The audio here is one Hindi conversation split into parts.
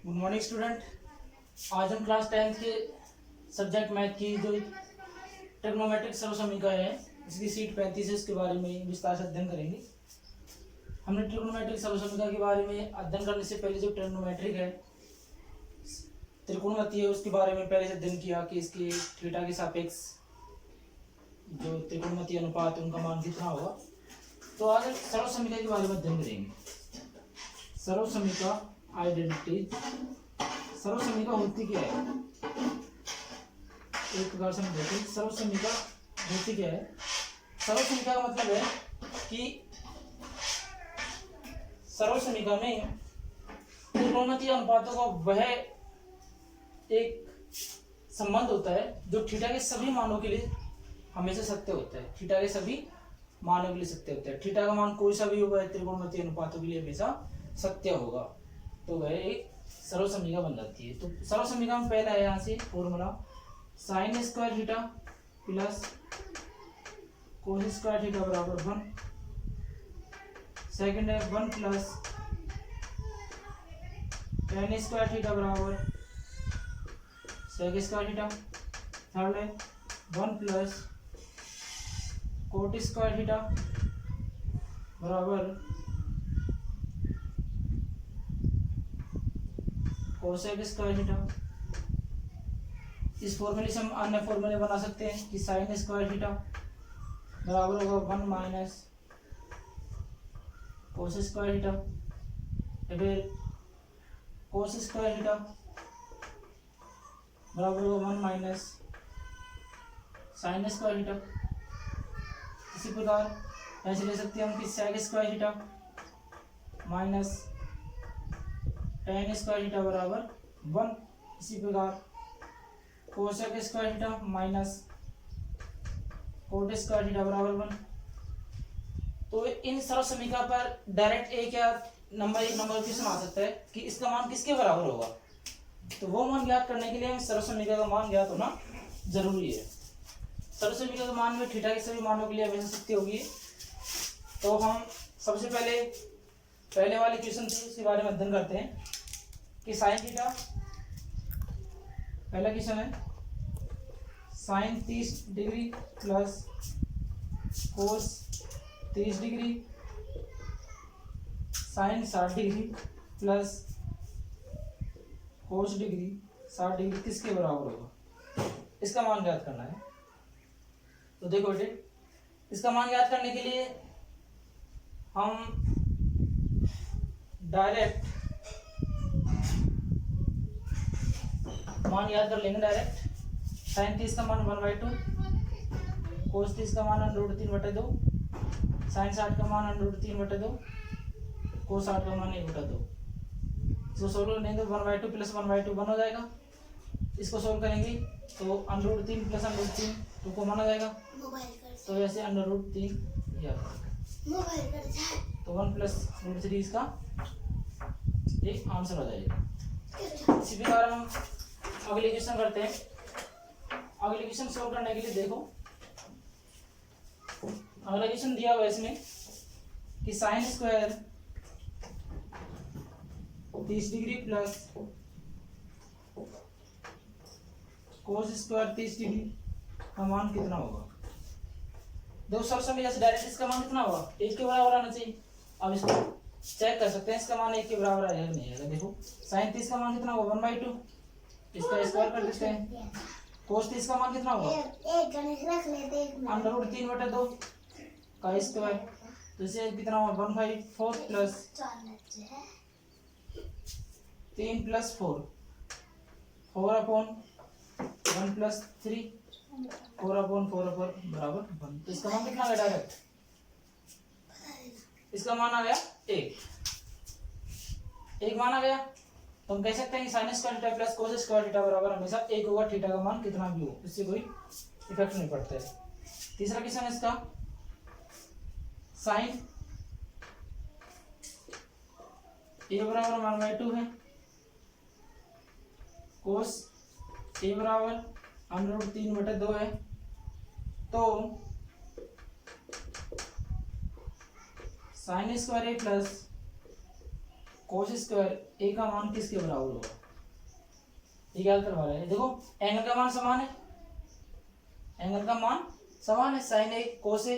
Good morning student. आज हम क्लास 10th के सब्जेक्ट मैथ की जो ट्रिग्नोमेट्रिक सर्वसमीकरण है इसकी सीट 35 है, इसके बारे में विस्तार से अध्ययन करेंगे। हमने ट्रिग्नोमेट्रिक सर्वसमीकरण के बारे में अध्ययन करने से पहले जो ट्रिग्नोमेट्रिक है त्रिकोणमिति है उसके बारे में पहले से अध्ययन किया कि इसके थीटा के सापेक्ष जो त्रिकोणमिति अनुपात उनका मान कितना होगा। तो आज सर्वसमीकरण के बारे में अध्ययन करेंगे। सर्वसमीकरण आइडेंटिटी। सर्वसमीकरण होती क्या है, एक प्रकार से हम देखें सर्वसमीकरण होती क्या है। सर्वसमीकरण का मतलब है कि सर्वसमीकरण में त्रिकोणमितीय अनुपातों का वह एक संबंध होता है जो थीटा के सभी मानों के लिए हमेशा सत्य होता है। थीटा के सभी मानों के लिए सत्य होता है। थीटा का मान कोई सा भी होगा त्रिकोणमितीय अनुपातों के लिए हमेशा सत्य होगा, तो वह एक सर्वसमीकरण बन जाती है। तो सर्वसमीकरण में पहला है यहाँ से formula sine square theta plus cos square theta बराबर 1। सेकंड है 1 प्लस टेन स्क्वायर थीटा बराबर सेक स्क्वायर थीटा। थर्ड है 1 प्लस कोट स्क्वायर थीटा बराबर कोसेक स्क्वायर थीटा। इस फॉर्मूले से हम अन्य फॉर्मूले बना सकते हैं कि साइन स्क्वायर थीटा बराबर होगा 1 माइनस कोस स्क्वायर थीटा, फिर कोस स्क्वायर थीटा बराबर होगा 1 माइनस साइन स्क्वायर थीटा। इसी प्रकार ऐसे ले सकते हैं हम कि sec square theta minus tan square theta बराबर 1। इसी प्रकार cosec square theta minus cot square theta बराबर 1। तो इन सर्वसमीकरण पर डायरेक्ट एक या नंबर क्वेश्चन आ सकता है कि इसका मान किसके बराबर होगा। तो वो मान ज्ञात करने के लिए हमें सर्वसमीकरण का मान ज्ञात होना जरूरी है। सर्वसमीकरण का मान में थीटा के सभी मानों के लिए हमेशा सत्य होगी। तो हम सबसे पहले वाले क्वेश्चन उसके बारे में अध्ययन करते हैं कि साइन थीटा। पहला क्वेश्चन है sine 30 degree plus cos 30 degree sine 60 degree plus cos degree 60 degree किसके बराबर होगा, इसका मान ज्ञात करना है। तो देखो बेटे, इसका मान ज्ञात करने के लिए हम डायरेक्ट मान याद कर लेंगे। डायरेक्ट साइन 30 का मान 1/2, कोस 30 का मान √3/2, साइन 60 का मान √3/2, कोस 60 का मान 1/2। इसको सोल्व करेंगे तो 1/2 प्लस 1/2 1 हो जाएगा। इसको सोल्व करेंगे तो √3 प्लस √3 2 को माना जाएगा, तो ऐसे √3 तो 1 प्लस √3 इसका एक आंसर हो जाएगा। इसी प्रकार हम अगले क्वेश्चन करते हैं। अगले क्वेश्चन सोल्व करने के लिए देखो, अगला क्वेश्चन दिया हुआ है इसमें कि sine square 30 degree plus cos square 30 degree का मान कितना होगा। दो सर्वसमीकरण से डायरेक्ट इसका मान कितना होगा, 1 के बराबर आना चाहिए। अब इसको चेक कर सकते हैं इसका मान 1 के बराबर आएगा नहीं आएगा। देखो साइन 30 का मान कितना होगा 1/2, इसका स्क्वायर कर देते हैं। कोस 30 का मान कितना होगा √3/2 का स्क्वायर, तो इसे कितना होगा 1/4 प्लस 3 प्लस 4 4/1 प्लस 3 4/4 बराबर 1। तो इसका मान कितना आ गया डायरेक्ट, इसका मान आ गया 1 मान आ गया। तो हम कह सकते हैं कि sign square theta plus cos square theta बराबर हमेशा 1 होगा, थीटा का मान कितना भी हो इससे कोई इफेक्ट नहीं पड़ता है। तीसरा क्वेश्चन है इसका साइन a बराबर 1/2 है, कोस a बराबर √3/2 है। तो sine square a plus cos square A का मान किसके बराबर होगा। ये क्या करवा रहे हैं, देखो एंगल का मान समान है, एंगल का मान समान है, साइन ए कोस ए,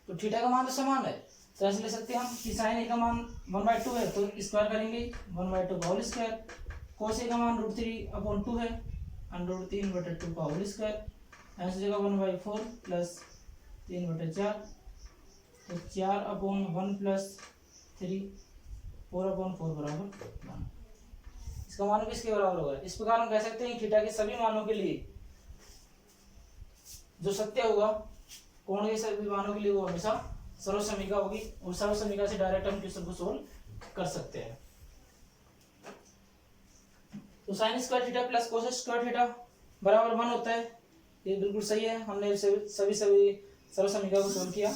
तो थीटा का मान तो समान है, तो ऐसे ले सकते हैं हम कि साइन ए का मान 1/2 है तो स्क्वायर करेंगे 1/2 का होल स्क्वायर, कोस ए का मान √3/2 है, √3/2 का होल स्क्वायर, ऐसे जगह 1/4 प्लस 3/4, तो 4/1 प्लस 3 4/4 बराबर 1। इसका मान किसके बराबर होगा, इस प्रकार हम कह सकते हैं थीटा के सभी मानों के लिए जो सत्य होगा, कोण के सभी मानों के लिए वो हमेशा सर्वसमीका होगी, और सर्वसमीका से डायरेक्ट हम क्वेश्चन को सोल्व कर सकते हैं। तो sine square theta plus cos square theta बराबर 1 होता है, ये बिल्कुल सही है, हमने सभी सर्वसमीका को सोल्व किया।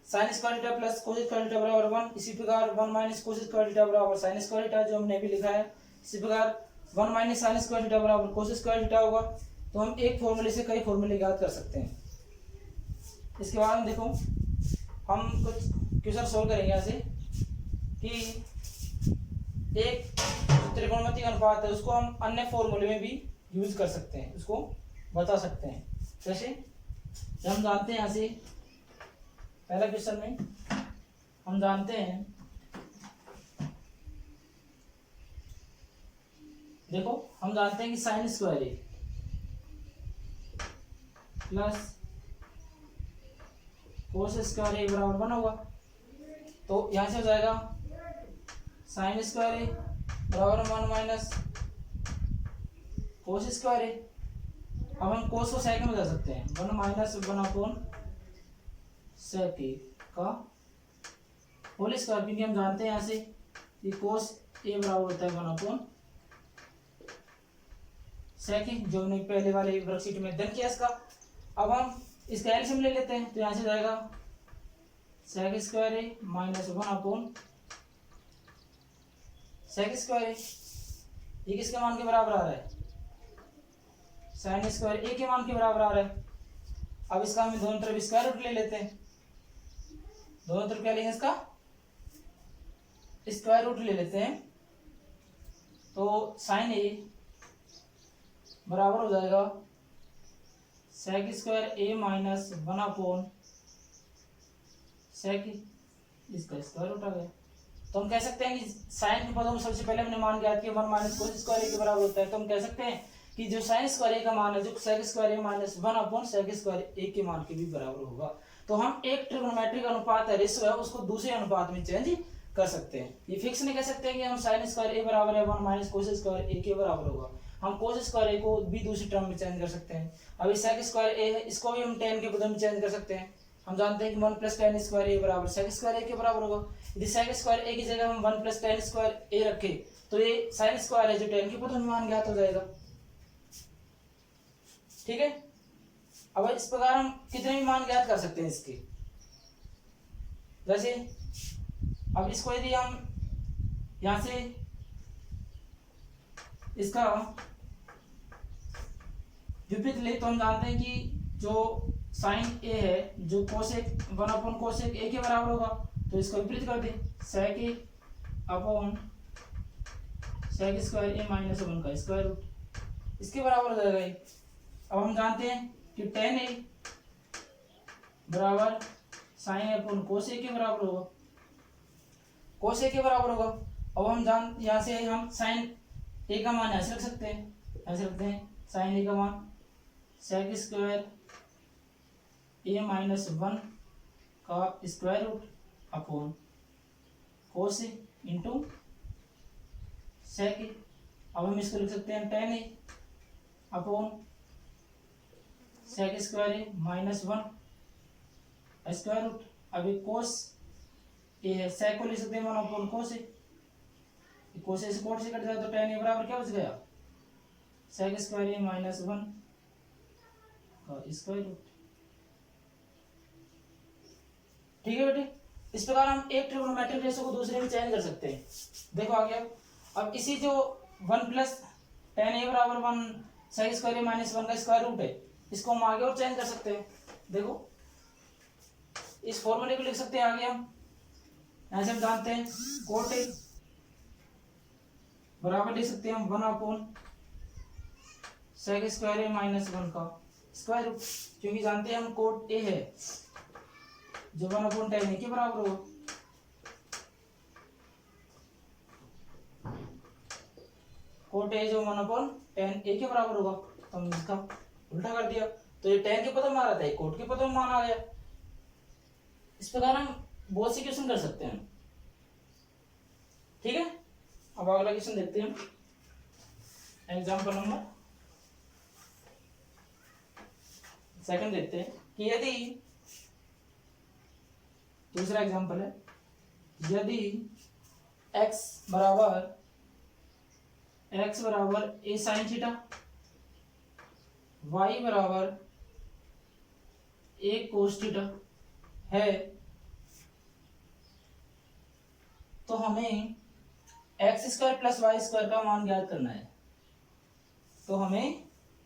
Sign square theta plus cos square theta बराबर 1, इसी प्रकार 1 माइनस कोस स्क्वायर थीटा बराबर साइन स्क्वायर थीटा, जो हमने अभी लिखा है, इसी प्रकार 1 माइनस साइन स्क्वायर थीटा बराबर कोस स्क्वायर थीटा होगा। तो हम एक फॉर्मूले से कई फॉर्मूले ज्ञात कर सकते हैं। इसके बाद हम देखो हम कुछ क्वेश्चन सोल्व करेंगे ऐसे कि एक त्रिकोणमितीय अनुपात है उसको हम अन्य फॉर्मूले में भी यूज कर सकते हैं, उसको बता सकते हैं। जैसे हम जानते हैं यहाँ से पहला क्वेश्चन में हम जानते हैं, देखो हम जानते हैं कि साइन स्क्वायर ए प्लस कोस स्क्वायर ए बराबर 1 होगा, तो यहाँ से हो जाएगा साइन स्क्वायर ए बराबर 1 माइनस कोस स्क्वायर ए। अब हम कोस को सेक में बदल सकते हैं, 1 माइनस 1/sec ए का होल स्क्वायर, क्योंकि हम जानते हैं यहाँ से कि कोस ए बराबर होता है 1/sec ए, जो हमने पहले वाले वर्कशीट में अध्ययन किया इसका। अब हम इसका एलसीएम ले लेते हैं, तो यहाँ से जाएगा sec स्क्वायर ए माइनस 1/sec स्क्वायर ए, ये किसके मान के बराबर आ रहा है, साइन स्क्वायर ए के मान के बराबर आ रहा है। अब इसका हम दोनों तरफ स्क्वायर रूट ले लेते हैं, दोनों तरफ क्या लेंगे, इसका स्क्वायर रूट ले लेते हैं, तो साइन ए बराबर हो जाएगा sec स्क्वायर ए माइनस 1/sec, इसका स्क्वायर रूट आ गया। तो हम कह सकते हैं कि साइन के पदों में सबसे पहले हमने मान ज्ञात किया 1 माइनस कोस स्क्वायर ए के बराबर होता है, तो हम कह सकते हैं कि जो साइन स्क्वायर ए का मान है जो sec स्क्वायर ए माइनस 1/sec स्क्वायर ए के मान के भी बराबर होगा। तो हम एक ट्रिग्नोमेट्रिक अनुपात है रेशियो है उसको दूसरे अनुपात में चेंज कर सकते हैं, ये फिक्स नहीं कह सकते हैं कि हम साइन स्क्वायर ए बराबर है 1 माइनस कोस स्क्वायर ए के बराबर होगा, हम कोस स्क्वायर ए को भी दूसरी टर्म में चेंज कर सकते हैं। अभी sec स्क्वायर ए है, इसको भी हम tan के पदों में चेंज कर सकते हैं, हम जानते हैं कि 1 प्लस tan स्क्वायर ए बराबर sec स्क्वायर ए के बराबर होगा। यदि sec स्क्वायर ए की जगह हम 1 प्लस tan स्क्वायर ए रखें तो ये sin स्क्वायर है जो tan के पदों में मान ज्ञात हो जाएगा, ठीक है। अब इस प्रकार हम कितने भी मान ज्ञात कर सकते हैं इसके, जैसे अब इसको यदि हम यहां से इसका विपरीत ले तो हम जानते हैं कि जो साइन ए है जो कोसेक 1/कोसेक ए के बराबर होगा, तो इसको विपरीत कर दे sec ए अपॉन sec स्क्वायर ए माइनस 1 का स्क्वायर रूट, इसके बराबर हो जाएगा ये। अब हम जानते हैं कि tan ए बराबर साइन ए अपॉन कोस ए के बराबर होगा, कोस ए के बराबर होगा। अब हम यहाँ से हम साइन ए का मान ऐसे रख सकते हैं, ऐसे रखते हैं साइन ए का मान sec स्क्वायर ए माइनस 1 का स्क्वायर रूट अपॉन कोस ए इंटू sec ए। अब हम इसको लिख सकते हैं tan ए अपॉन sec स्क्वायर ए माइनस 1 स्क्वायर रूट, अभी कोस ए है sec को लिख सकते हैं 1 अपॉन कोस ए, कोस ए से कोट से कट जाए तो tan ए बराबर क्या बच गया sec स्क्वायर ए माइनस 1 का स्क्वायर रूट, ठीक है बेटे। इस प्रकार हम एक ट्रिग्नोमेट्रिक रेशियो को दूसरे में चेंज कर सकते हैं। देखो आ गया। अब इसी जो 1 प्लस tan ए बराबर 1 sec स्क्वायर ए माइनस 1 का स्क्वायर रूट है, इसको हम आगे और चेंज कर सकते हैं। देखो इस फॉर्मूले को लिख सकते हैं आगे हम, ऐसे हम जानते हैं कोट ए बराबर लिख सकते हैं हम 1 अपॉन सेक स्क्वायर ए माइनस 1 का स्क्वायर रूट, क्योंकि जानते हैं हम कोट ए है जो 1/10 के बराबर होगा। कोट ए जो 1/10 ए के बराबर होगा, तो हमने इसका उल्टा कर दिया, तो ये 10 के पदों में आ रहा था, ये कोट के पदों में मान आ गया। इस प्रकार हम बहुत से क्वेश्चन कर सकते हैं। ठीक है, अब अगला क्वेश्चन देखते हैं। एग्जाम्पल नंबर सेकंड देखते हैं कि यदि, दूसरा एग्जाम्पल है, यदि x बराबर a साइन थीटा, y बराबर a कोस थीटा है, तो हमें X square plus Y square का मान ज्ञात करना है। तो हमें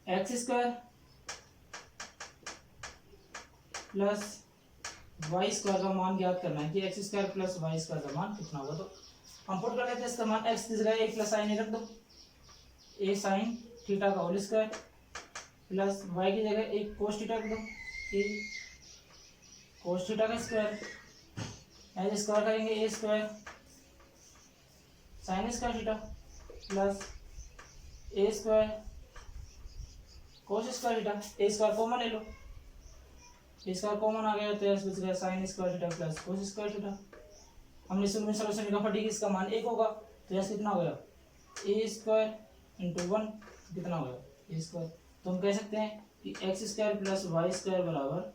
X square plus Y square का मान ज्ञात करना है कि X square plus Y square का मान कितना होगा। तो हम पुट कर लेते हैं इसका मान, एक्स की जगह एक प्लस साइन ए रख दो, ए साइन थीटा का होल स्क्वायर प्लस वाई की जगह एक कोस थीटा रख दो, ए कोस थीटा का स्क्वायर, एज स्क्वायर करेंगे A square sine square theta plus A square cos square theta. A square common ले लो, ए स्क्वायर कॉमन आ गया तो यह बच गया sign square theta plus cos square theta. हमने सॉल्यूशन निकाला ठीक, इसका मान 1 होगा, तो यह कितना हो गया ए स्क्वायर इंटू 1 कितना हो गया ए स्क्वायर। तो हम कह सकते हैं कि X square plus Y square बराबर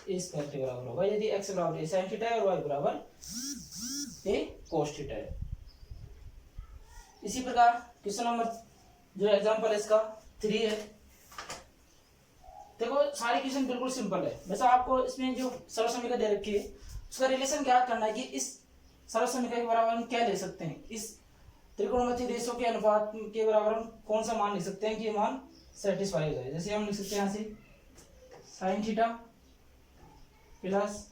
ए स्क्वायर के बराबर होगा, यदि एक्स बराबर ए साइन थीटा है और वाई बराबर ए कोस थीटा है। इसी प्रकार क्वेश्चन नंबर जो एग्जांपल है इसका 3 है। देखो सारे क्वेश्चन बिल्कुल सिंपल है, वैसे आपको इसमें जो सरल समीकरण दे रखी है उसका रिलेशन ज्ञात करना है कि इस सरल समीकरण के बराबर हम क्या ले सकते हैं, इस त्रिकोणमितीय रेशों के अनुपात के बराबर हम कौन सा मान लिख सकते हैं कि ये मान सेटिस्फाई हो जाए। जैसे हम लिख सकते हैं यहाँ से sine theta plus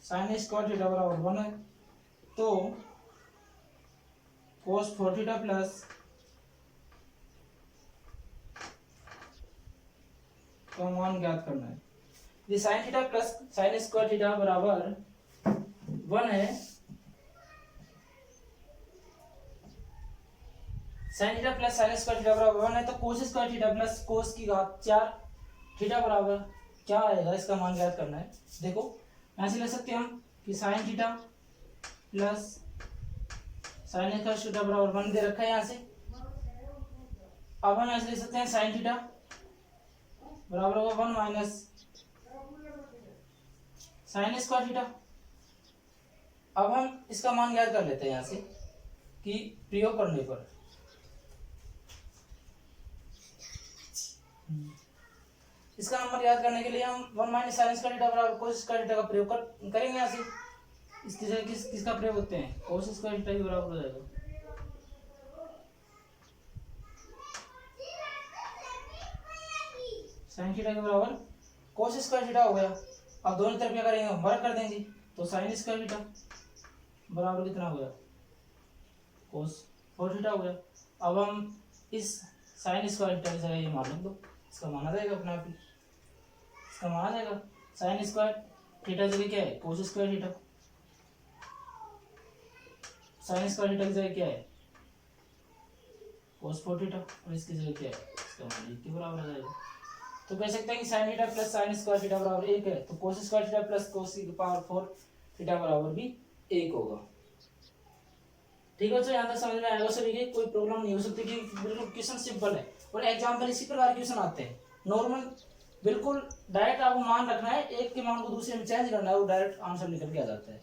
sign square theta बराबर 1 है, तो कोस 4 थीटा प्लस का मान ज्ञात करना है। यदि sine theta plus sign square theta बराबर 1 है, sine theta plus sign square theta बराबर 1 है, तो कोस स्क्वायर थीटा प्लस कोस की घात 4 थीटा बराबर क्या आएगा, इसका मान ज्ञात करना है। देखो यहां से ले सकते हैं हम कि sine theta plus sign square theta बराबर 1 दे रखा है यहाँ से। अब हम ऐसे ले सकते हैं साइन थीटा बराबर होगा 1 माइनस साइन स्क्वायर थीटा। अब हम इसका मान ज्ञात कर लेते हैं यहाँ से कि प्रयोग करने पर इसका नंबर याद करने के लिए हम 1 माइनस साइन स्क्वायर थीटा बराबर कोस स्क्वायर थीटा का प्रयोग करेंगे यहाँ से। इसकी जगह किसका प्रयोग होते हैं, कोस स्क्वायर थीटा के बराबर हो जाएगा। साइन थीटा के बराबर कोस स्क्वायर थीटा हो गया। अब दोनों तरफ क्या करेंगे, हम वर्ग कर देंगे, तो साइन स्क्वायर थीटा बराबर कितना हो गया कोस 4 थीटा हो गया। अब हम इस साइन स्क्वायर थीटा की जगह ये मान लिख दो, इसका माना जाएगा अपने आप ही, इसका माना जाएगा साइन स्क्वायर थीटा जगह क्या है कोस square theta, sign square theta की जगह क्या है कोस 4 थीटा, और इसकी जगह क्या है इसका मान 1 के बराबर आ जाएगा। तो कह सकते हैं कि sine theta plus sign square theta बराबर 1 है, तो कोस स्क्वायर थीटा प्लस कोस की पावर 4 थीटा बराबर भी 1 होगा। ठीक है, तो यहाँ तक समझ में आएगा सभी के, कोई प्रॉब्लम नहीं हो सकती कि बिल्कुल क्वेश्चन सिंपल है। और एग्जाम्पल इसी प्रकार क्वेश्चन आते हैं नॉर्मल, बिल्कुल डायरेक्ट आपको मान रखना है, एक के मान को दूसरे में चेंज करना है, वो डायरेक्ट आंसर निकल के आ जाता है।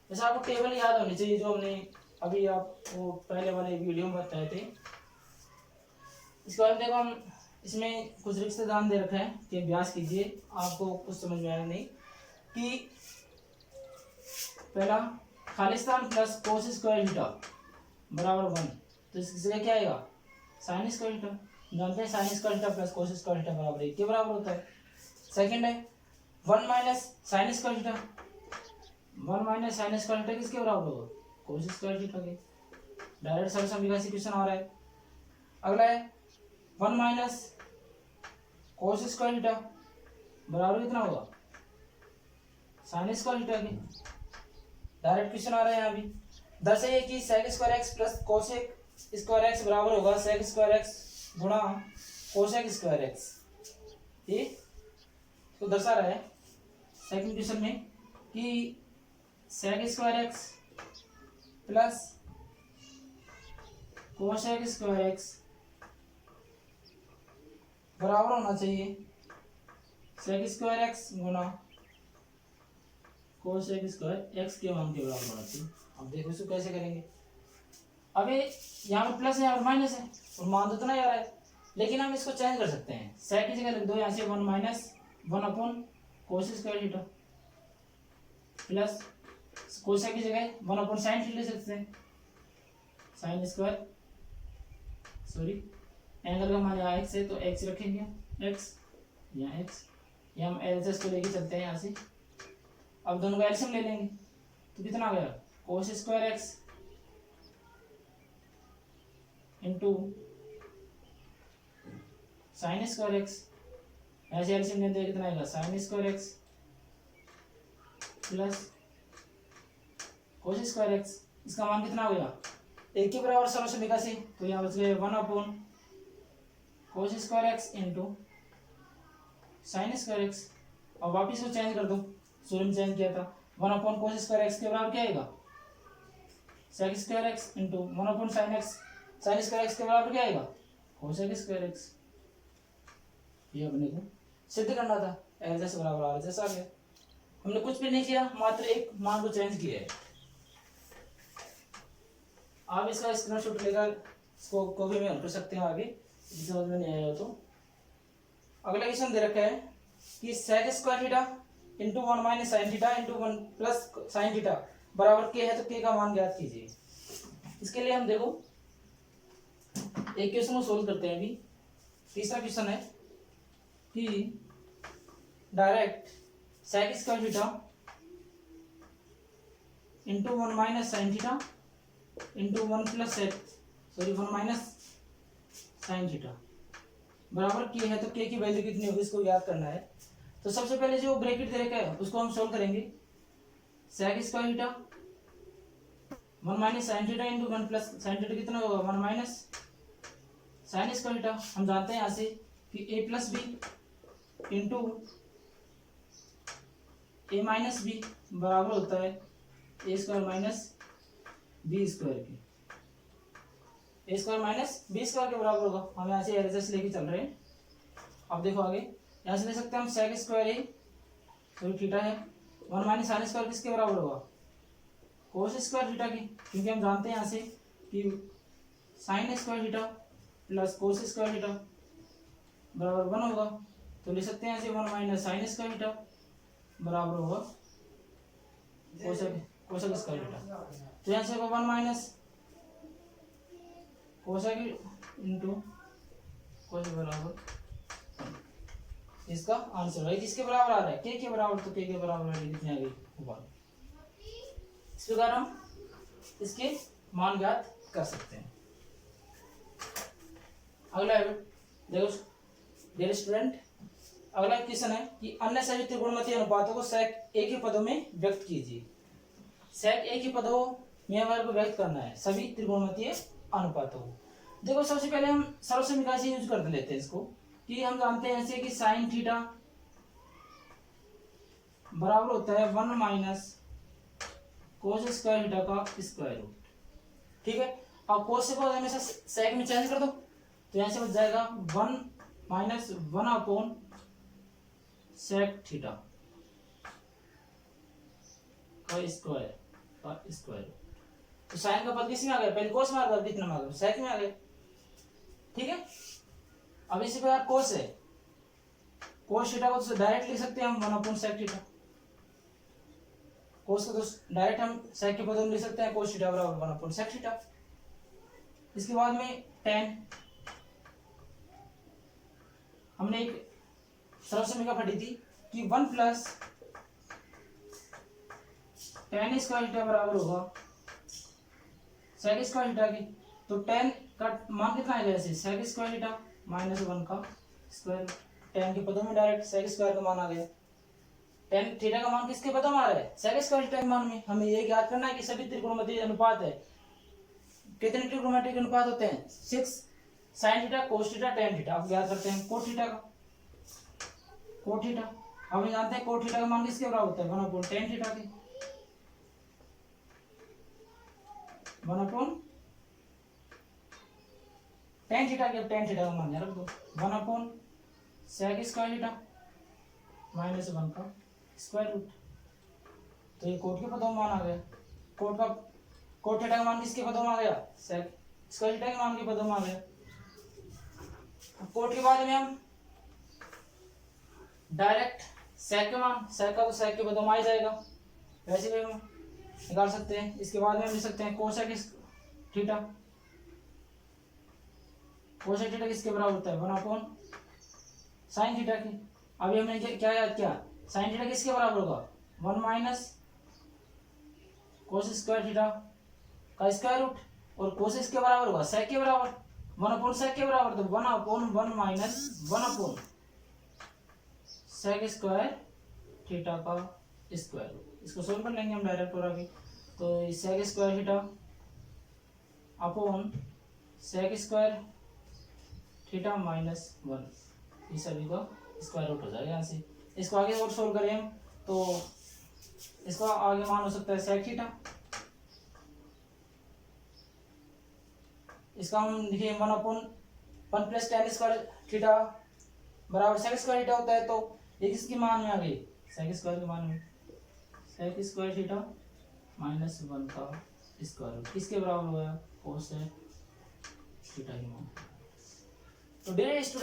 जैसे आपको टेबल याद होनी चाहिए जो हमने अभी आपको पहले वाले वीडियो में बताए थे। इसके बाद देखो हम इसमें कुछ रिश्तेदार दे रखा है कि अभ्यास कीजिए, आपको कुछ समझ में आया नहीं कि पहला Khalistan plus cos square theta बराबर 1, तो इसकी जगह क्या आएगा साइन स्क्वायर थीटा। जानते हैं sign square theta plus cos square theta बराबर 1 के बराबर होता है। सेकंड है 1 minus sign square theta, 1 minus sign square theta किसके बराबर होगा कोस स्क्वायर थीटा के। डायरेक्ट सरल समीकरण से क्वेश्चन आ रहा है। अगला है 1 माइनस कोस स्क्वायर थीटा बराबर कितना होगा साइन स्क्वायर थीटा के। डायरेक्ट क्वेश्चन आ रहा है यहाँ भी। दर्शाइए कि sec square x plus cosec square x बराबर होगा सेक स्क्वायर एक्स गुणा कोसेक स्क्वायर एक्स। ये तो दर्शा रहा है सेकंड क्वेश्चन में कि sec square x plus cosec square x बराबर होना चाहिए सेक स्क्वायर एक्स गुणा कोसेक स्क्वायर एक्स के मान के बराबर होना चाहिए। अब देखो इसको कैसे करेंगे। अभी यहाँ पर प्लस है यहाँ पर माइनस है और मान तो इतना ही आ रहा है, लेकिन हम इसको चेंज कर सकते हैं। सेक की जगह लिख दो यहाँ से 1 माइनस 1 अपॉन कोस स्क्वायर थीटा प्लस कोसेक की जगह 1 अपॉन साइन थीटा ले सकते हैं साइन स्क्वायर सॉरी एंगल का मान यहाँ एक्स है तो एक्स रखेंगे एक्स यहाँ एक्स यहाँ हम एलएचएस को लेके चलते हैं यहाँ से। अब दोनों का एलसीएम ले लेंगे तो कितना आ गया cos square x into sine square x. ऐसे एलसीएम लेते हैं कितना आएगा sign square x plus cos square x. इसका मान कितना हो गया एक के बराबर सरल समीकरण से तो यहाँ बच गए 1 upon cos square x into sine square x. अब वापिस को चेंज कर दो सूर्य में चेंज किया था 1 अपॉन कोस स्क्वायर एक्स के बराबर क्या आएगा sec square x into 1 upon sine x sine square x के बराबर क्या आएगा कोसेक स्क्वायर एक्स। ये अपने को सिद्ध करना था एलएचएस बराबर आरएचएस आ गया। हमने कुछ भी नहीं किया मात्र एक मान को चेंज किया है। आप इसका स्क्रीनशॉट लेकर इसको कॉपी में हल कर सकते हैं आगे समझ में नहीं आया तो। अगला क्वेश्चन दे रखा है कि sec square theta into 1 minus sine theta into 1 plus sine theta बराबर के है तो के का मान ज्ञात कीजिए। इसके लिए हम देखो एक क्वेश्चन को सोल्व करते हैं। अभी तीसरा क्वेश्चन है कि direct sec square theta into 1 minus sine theta into 1 plus sorry 1 minus sine theta बराबर के है तो के की वैल्यू कितनी होगी इसको याद करना है। तो सबसे पहले जो ब्रैकेट दे रखा है उसको हम सोल्व करेंगे। Sec square theta 1 minus sine theta into 1 plus sine theta कितना होगा 1 माइनस साइन स्क्वायर थीटा। हम जानते हैं यहाँ से कि a plus B into A minus B बराबर होता है A square minus B square के। A square minus B square के बराबर होगा। हम यहाँ से एलएचएस लेके चल रहे हैं। अब देखो आगे यहाँ से ले सकते हैं हम सेक स्क्वायर ए सॉरी थीटा है 1 माइनस साइन स्क्वायर किसके बराबर होगा कोस स्क्वायर थीटा की, क्योंकि हम जानते हैं यहाँ से कि sign square theta plus cos square theta बराबर 1 होगा। तो ले सकते हैं यहाँ से 1 माइनस साइन स्क्वायर थीटा बराबर होगा कोसेक स्क्वायर थीटा। तो यहाँ से होगा 1 माइनस कोसेक इंटू कोसेक बराबर इसका आंसर है। किसके बराबर आ रहा है के बराबर तो के बराबर है कितनी आ गई। इस प्रकार हम इसके मान ज्ञात कर सकते हैं। अगला है देखो डियर स्टूडेंट अगला क्वेश्चन है कि अन्य सभी त्रिकोणमितीय अनुपातों को सेक ए के पदों में व्यक्त कीजिए। सेक ए के पदों में हमारे को व्यक्त करना है सभी त्रिकोणमितीय अनुपातों को। देखो सबसे पहले हम सरल समीकरण से यूज कर लेते हैं इसको कि हम जानते हैं ऐसे कि साइन थीटा बराबर होता है 1 माइनस कोस स्क्वायर थीटा का स्क्वायर रूट। ठीक है। अब कोस से हमेशा सेक में चेंज कर दो तो यहाँ से बच जाएगा 1 माइनस 1 अपॉन सेक थीटा का स्क्वायर। तो साइन का पद किस में आ गया पहले कोस में आ गया कितना में आ गया सेक में आ गया। ठीक है। अब इसी प्रकार कोस है कोस थीटा को तो डायरेक्ट लिख सकते हैं हम 1 अपॉन सेक थीटा। कोस को तो डायरेक्ट हम सेक के पदों में लिख सकते हैं कोस थीटा बराबर 1 अपॉन सेक थीटा। इसके बाद में tan हमने एक सरल समीकरण पढ़ी थी कि 1 प्लस tan स्क्वायर थीटा बराबर होगा सेक स्क्वायर थीटा की, तो टेन का मान कितना आएगा ऐसे, सेक स्क्वायर थीटा माइनस 1 का स्क्वायर। टेन के पदों में डायरेक्ट सेक स्क्वायर का मान आ गया। टेन थीटा का मान किसके पदों में आ रहा है, सेक स्क्वायर थीटा के मान में। हमें ये याद करना है कि सभी त्रिकोणमितीय अनुपात है, कितने त्रिकोणमितीय अनुपात होते हैं, 6 sine theta cos theta tan theta. आप याद करते हैं कोट थीटा का, कोट थीटा हम जानते हैं कोट थीटा का मान किसके बराबर होता है, 1/10 थीटा के, 1/10 थीटा के। टेन थीटा का मान याद रख दो, 1/sec स्क्वायर थीटा माइनस 1 का स्क्वायर रूट। तो ये कोट के पदों में मान आ गया। कोट थीटा का मान किसके पदों में आ गया, सेक स्क्वायर थीटा के मान के पदों में आ गया। कोट के बाद में हम डायरेक्ट सेक के मान, सेक का तो सेक के पदों में आ ही जाएगा, वैसे भी हम निकाल सकते हैं। इसके बाद में हम लिख सकते हैं कोसेक थीटा, कोसेक थीटा किसके बराबर होता है, 1/sin थीटा की। अभी हमने क्या याद किया, साइन थीटा किसके बराबर होगा, 1 माइनस कोस स्क्वायर थीटा का स्क्वायर रूट, और कोस इसके बराबर होगा सेक के बराबर, 1/sec के बराबर, तो 1/1 माइनस 1/sec स्क्वायर थीटा का स्क्वायर रूट। इसको सोल्व कर लेंगे हम डायरेक्ट और आगे। तो sec square theta upon sec square theta minus 1, इस सभी का स्क्वायर रूट हो जाएगा यहाँ से। इसको आगे और सोल्व करें हम, तो इसका आगे मान हो सकता है सेक थीटा, इसका हम लिखिए 1/1 प्लस टेन स्क्वायर थीटा बराबर सेक स्क्वायर थीटा होता है। तो ये किसके मान में आ गई, सेक स्क्वायर के मान में, सेक स्क्वायर थीटा माइनस 1 का स्क्वायर रूट किसके बराबर होगा, कोसेक थीटा के मान। तो डियर स्टूडेंट